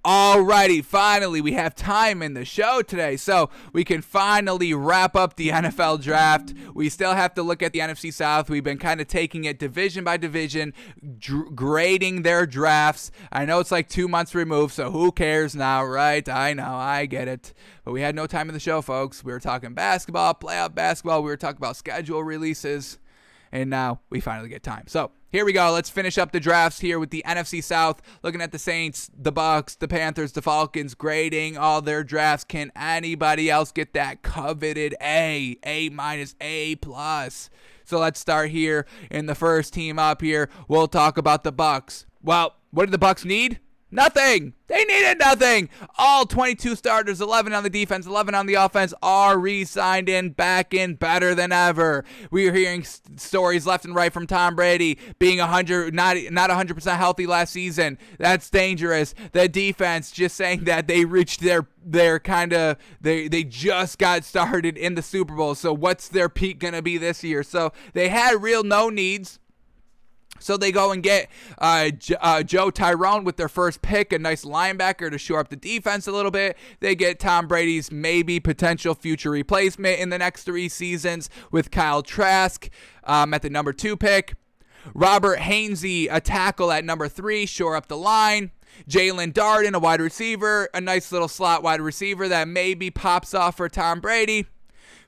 Alrighty, finally, we have time in the show today, so we can finally wrap up the NFL draft. We still have to look at the NFC South. We've been kind of taking it division by division, grading their drafts. I know it's like 2 months removed, so who cares now, right? I know, I get it. But we had no time in the show, folks. We were talking basketball, playoff basketball. We were talking about schedule releases, and now we finally get time. So here we go. Let's finish up the drafts here with the NFC South. Looking at the Saints, the Bucs, the Panthers, the Falcons, grading all their drafts. Can anybody else get that coveted A minus, A plus? So let's start here in the first team up here. We'll talk about the Bucs. Well, what did the Bucs need? Nothing. They needed nothing. All 22 starters, 11 on the defense, 11 on the offense, are re-signed back in better than ever. We are hearing stories left and right from Tom Brady being not 100% healthy last season. That's dangerous. The defense just saying that they reached their kind of, they just got started in the Super Bowl. So what's their peak going to be this year? So they had real no needs. So they go and get Joe Tyrone with their first pick, a nice linebacker to shore up the defense a little bit. They get Tom Brady's maybe potential future replacement in the next 3 seasons with Kyle Trask at the number 2 pick. Robert Hainsey, a tackle at number 3, shore up the line. Jalen Darden, a wide receiver, a nice little slot wide receiver that maybe pops off for Tom Brady.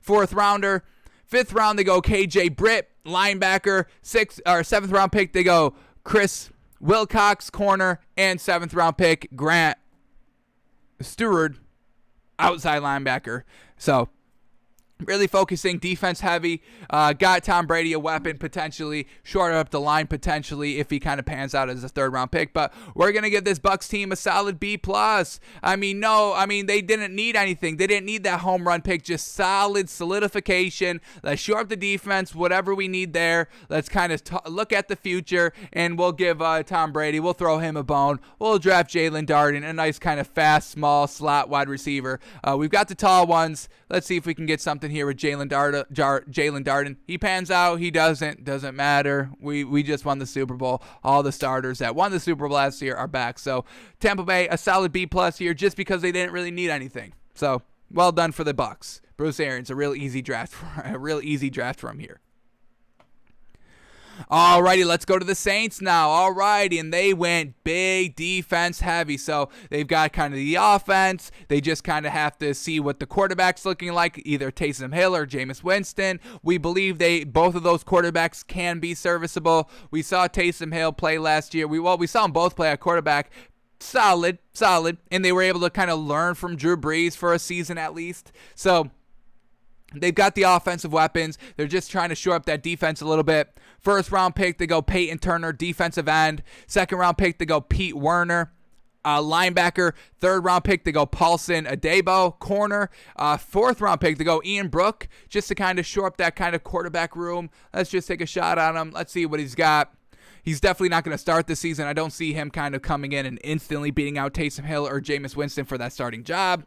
4th rounder. 5th round, they go KJ Britt, linebacker. 7th round pick, they go Chris Wilcox, corner. And 7th round pick, Grant Stewart, outside linebacker. So really focusing defense heavy. Got Tom Brady a weapon potentially. Shorted up the line potentially if he kind of pans out as a 3rd round pick. But we're going to give this Bucs team a solid B+. They didn't need anything. They didn't need that home run pick. Just solid solidification. Let's shore up the defense. Whatever we need there. Let's kind of look at the future. And we'll give Tom Brady. We'll throw him a bone. We'll draft Jalen Darden. A nice kind of fast, small slot wide receiver. We've got the tall ones. Let's see if we can get something here with Jalen Darden. He pans out, he doesn't matter. We just won the Super Bowl. All the starters that won the Super Bowl last year are back. So Tampa Bay, a solid B+ here just because they didn't really need anything. So well done for the Bucs. Bruce Arians, a real easy draft for him here. Alrighty, let's go to the Saints now. Alrighty, and they went big defense heavy. So they've got kind of the offense. They just kind of have to see what the quarterback's looking like, either Taysom Hill or Jameis Winston. We believe both of those quarterbacks can be serviceable. We saw Taysom Hill play last year. We saw them both play at quarterback. Solid, and they were able to kind of learn from Drew Brees for a season at least. So they've got the offensive weapons. They're just trying to shore up that defense a little bit. 1st round pick, they go Peyton Turner, defensive end. 2nd round pick, they go Pete Werner, linebacker. 3rd round pick, they go Paulson Adebo, corner. 4th round pick, they go Ian Brook, just to kind of shore up that kind of quarterback room. Let's just take a shot on him. Let's see what he's got. He's definitely not going to start this season. I don't see him kind of coming in and instantly beating out Taysom Hill or Jameis Winston for that starting job.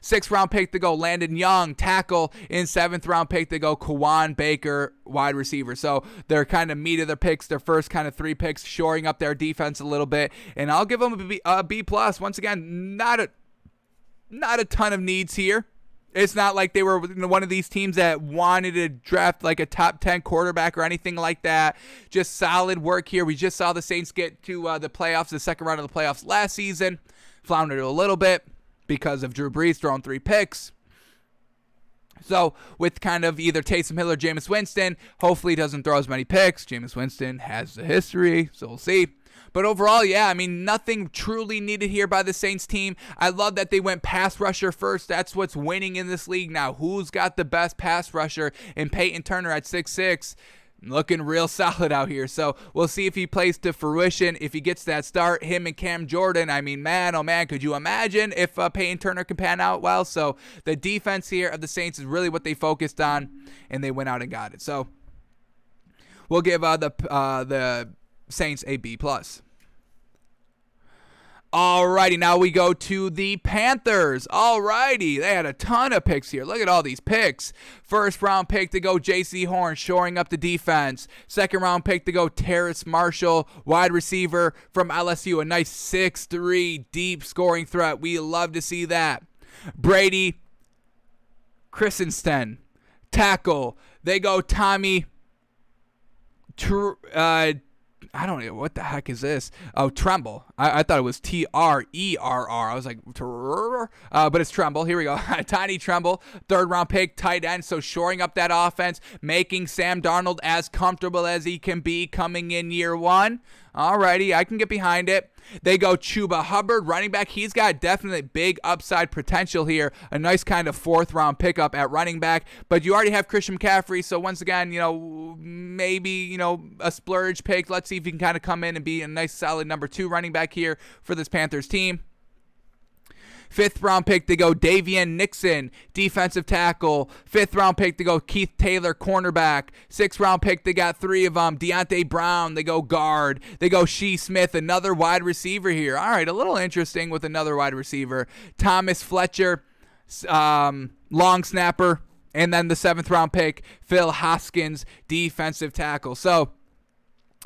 6th round pick to go Landon Young, tackle. In 7th round pick to go Kawan Baker, wide receiver. So they're kind of meat of their picks, their first kind of 3 picks, shoring up their defense a little bit. And I'll give them a B+. Once again, not a ton of needs here. It's not like they were one of these teams that wanted to draft like a top 10 quarterback or anything like that. Just solid work here. We just saw the Saints get to the playoffs, the 2nd round of the playoffs last season. Floundered a little bit because of Drew Brees throwing 3 picks. So with kind of either Taysom Hill or Jameis Winston, hopefully he doesn't throw as many picks. Jameis Winston has the history, so we'll see. But overall, yeah, nothing truly needed here by the Saints team. I love that they went pass rusher first. That's what's winning in this league now. Who's got the best pass rusher? And Peyton Turner at 6'6", looking real solid out here. So we'll see if he plays to fruition, if he gets that start. Him and Cam Jordan, man, oh man, could you imagine if Peyton Turner can pan out well? So the defense here of the Saints is really what they focused on, and they went out and got it. So we'll give the Saints a B+. Alrighty, now we go to the Panthers. Alrighty, they had a ton of picks here. Look at all these picks. First round pick to go J.C. Horn, shoring up the defense. Second round pick to go Terrace Marshall, wide receiver from LSU. A nice 6'3", deep scoring threat. We love to see that. Brady Christensen, tackle. They go Tommy I don't know. What the heck is this? Oh, Tremble. I thought it was Trerr. I was like, but it's Tremble. Here we go. Tiny Tremble, third round pick, tight end. So shoring up that offense, making Sam Darnold as comfortable as he can be coming in year one. Alrighty, I can get behind it. They go Chuba Hubbard, running back. He's got definite big upside potential here. A nice kind of fourth round pickup at running back. But you already have Christian McCaffrey, so once again, maybe, a splurge pick. Let's see if he can kind of come in and be a nice solid number 2 running back here for this Panthers team. Fifth round pick to go Davian Nixon, defensive tackle. Fifth round pick to go Keith Taylor, cornerback. Sixth round pick, they got 3 of them. Deontay Brown, they go guard. They go Shea Smith, another wide receiver here. All right, a little interesting with another wide receiver. Thomas Fletcher, long snapper. And then the 7th round pick, Phil Hoskins, defensive tackle. So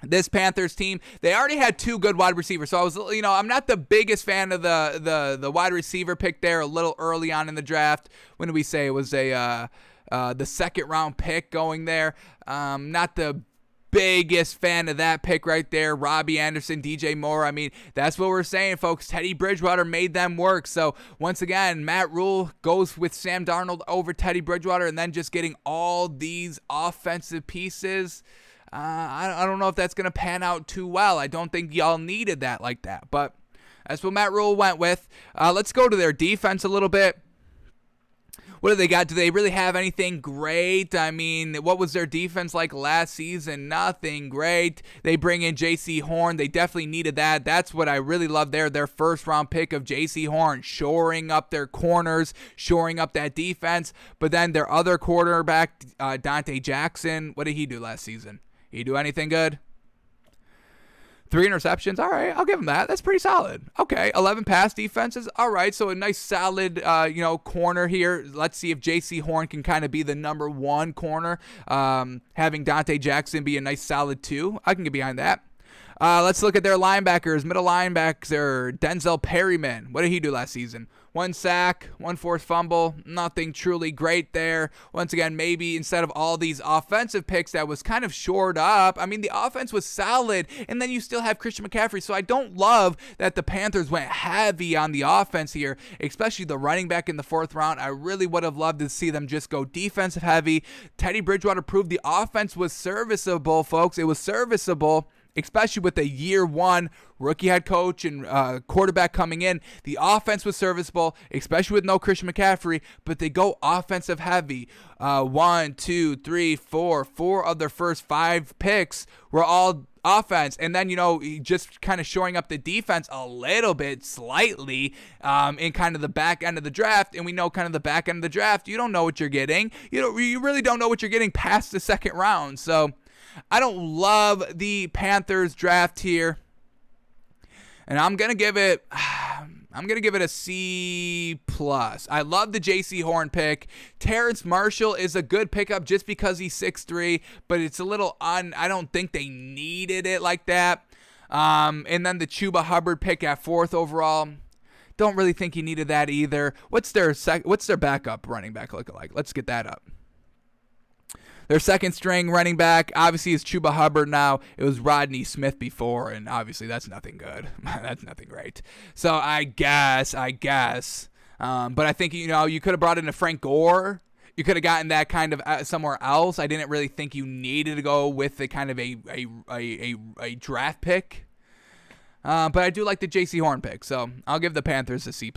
this Panthers team, they already had 2 good wide receivers. So I was, I'm not the biggest fan of the wide receiver pick there a little early on in the draft. When did we say it was the 2nd round pick going there? Not the biggest fan of that pick right there. Robbie Anderson, DJ Moore. I mean, that's what we're saying, folks. Teddy Bridgewater made them work. So once again, Matt Rule goes with Sam Darnold over Teddy Bridgewater, and then just getting all these offensive pieces. I don't know if that's going to pan out too well. I don't think y'all needed that like that, but that's what Matt Rule went with. Let's go to their defense a little bit. What do they got? Do they really have anything great? I mean, what was their defense like last season? Nothing great. They bring in J.C. Horn. They definitely needed that. That's what I really love there. Their first round pick of J.C. Horn, shoring up their corners, shoring up that defense. But then their other quarterback, Dante Jackson, what did he do last season? He do anything good? 3 interceptions. All right, I'll give him that. That's pretty solid. Okay, 11 pass defenses. All right, so a nice solid, corner here. Let's see if J.C. Horn can kind of be the number 1 corner. Having Dante Jackson be a nice solid 2. I can get behind that. Let's look at their linebackers. Middle linebacker, Denzel Perryman. What did he do last season? 1 sack, 1 forced fumble. Nothing truly great there. Once again, maybe instead of all these offensive picks that was kind of shored up, I mean, the offense was solid, and then you still have Christian McCaffrey. So I don't love that the Panthers went heavy on the offense here, especially the running back in the 4th round. I really would have loved to see them just go defensive heavy. Teddy Bridgewater proved the offense was serviceable, folks. It was serviceable, especially with a year 1 rookie head coach and quarterback coming in. The offense was serviceable, especially with no Christian McCaffrey, but they go offensive heavy. 1, 2, 3, 4 of their first 5 picks were all offense. And then, just kind of shoring up the defense a little bit, slightly, in kind of the back end of the draft. And we know kind of the back end of the draft, you don't know what you're getting. You really don't know what you're getting past the 2nd round. So I don't love the Panthers draft here, and I'm gonna give it a C+. I love the J.C. Horn pick. Terrace Marshall is a good pickup just because he's 6'3", but it's a little I don't think they needed it like that. And then the Chuba Hubbard pick at 4th overall. Don't really think he needed that either. What's their backup running back look like? Let's get that up. Their 2nd string running back, obviously, is Chuba Hubbard now. It was Rodney Smith before, and obviously that's nothing good. That's nothing great. So I guess. But I think, you could have brought in a Frank Gore. You could have gotten that kind of somewhere else. I didn't really think you needed to go with the kind of a draft pick. But I do like the J.C. Horn pick, so I'll give the Panthers a C+.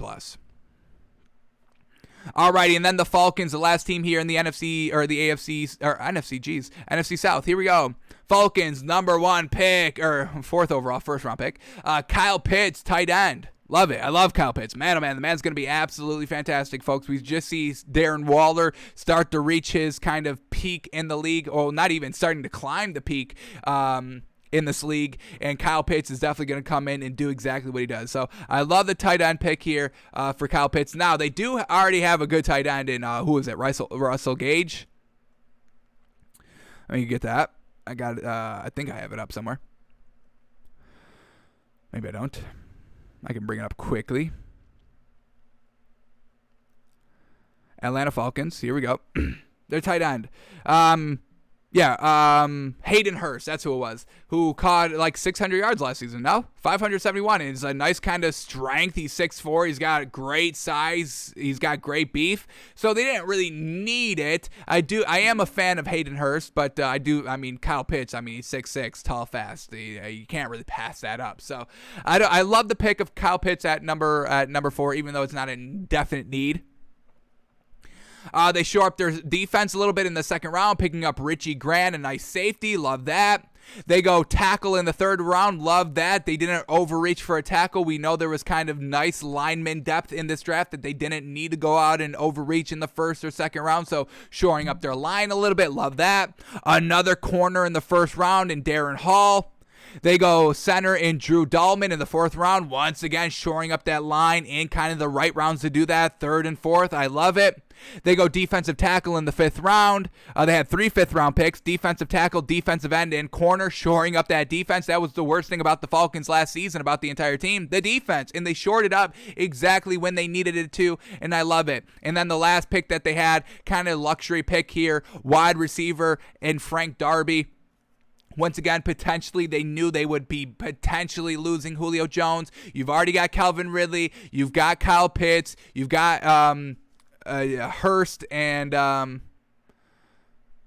Alrighty, and then the Falcons, the last team here in the NFC, or the AFC, or NFC South. Here we go. Falcons, number 1 pick, or 4th overall, 1st round pick. Kyle Pitts, tight end. Love it. I love Kyle Pitts. Man, oh man, the man's going to be absolutely fantastic, folks. We just see Darren Waller start to reach his kind of peak in the league, or not even starting to climb the peak, in this league, and Kyle Pitts is definitely going to come in and do exactly what he does. So I love the tight end pick here for Kyle Pitts. Now, they do already have a good tight end in, who is it, Russell Gage? Let me get that. I think I have it up somewhere. Maybe I don't. I can bring it up quickly. Atlanta Falcons. Here we go. Their tight end. Hayden Hurst. That's who it was. Who caught like 600 yards last season. No? 571. And it's a nice kind of strength. He's 6'4". He's got great size. He's got great beef. So they didn't really need it. I am a fan of Hayden Hurst, but Kyle Pitts, he's 6'6", tall, fast. You can't really pass that up. So I love the pick of Kyle Pitts at number 4, even though it's not a definite need. They shore up their defense a little bit in the second round, picking up Richie Grant, a nice safety. Love that. They go tackle in the third round. Love that. They didn't overreach for a tackle. We know there was kind of nice lineman depth in this draft that they didn't need to go out and overreach in the first or second round. So shoring up their line a little bit. Love that. Another corner in the first round in Darren Hall. They go center in Drew Dahlman in the fourth round. Once again, shoring up that line in kind of the right rounds to do that. Third and fourth. I love it. They go defensive tackle in the fifth round. They had 3 fifth-round picks: defensive tackle, defensive end, and corner, shoring up that defense. That was the worst thing about the Falcons last season, about the entire team, the defense. And they shored it up exactly when they needed it to, and I love it. And then the last pick that they had, kind of luxury pick here, wide receiver and Frank Darby. Once again, potentially, they knew they would be potentially losing Julio Jones. You've already got Calvin Ridley. You've got Kyle Pitts. You've got Hurst and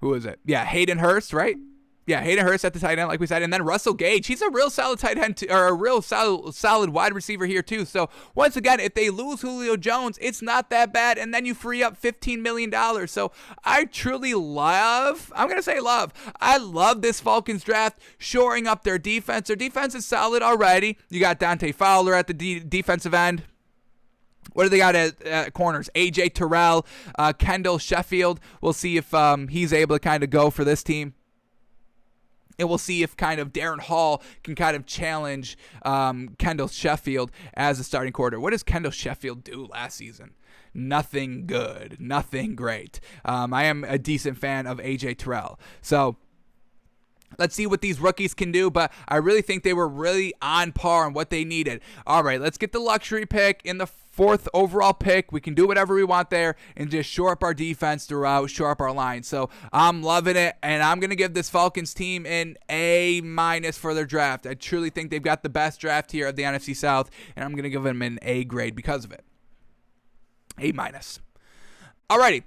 who is it? Yeah, Hayden Hurst, right? Yeah, Hayden Hurst at the tight end, like we said. And then Russell Gage. He's a real solid tight end, or a real solid wide receiver here, too. So, once again, if they lose Julio Jones, it's not that bad. And then you free up $15 million. So, I truly love, I love this Falcons draft, shoring up their defense. Their defense is solid already. You got Dante Fowler at the defensive end. What do they got at corners? A.J. Terrell, Kendall Sheffield. We'll see if he's able to kind of go for this team. And we'll see if kind of Darren Hall can kind of challenge Kendall Sheffield as a starting quarter. What does Kendall Sheffield do last season? Nothing good. Nothing great. I am a decent fan of A.J. Terrell. So let's see what these rookies can do, but I really think they were really on par on what they needed. All right, let's get the luxury pick in the 4th overall pick. We can do whatever we want there and just shore up our defense throughout, shore up our line. So I'm loving it, and I'm going to give this Falcons team an A- for their draft. I truly think they've got the best draft here of the NFC South, and I'm going to give them an A grade because of it. A-. Alrighty,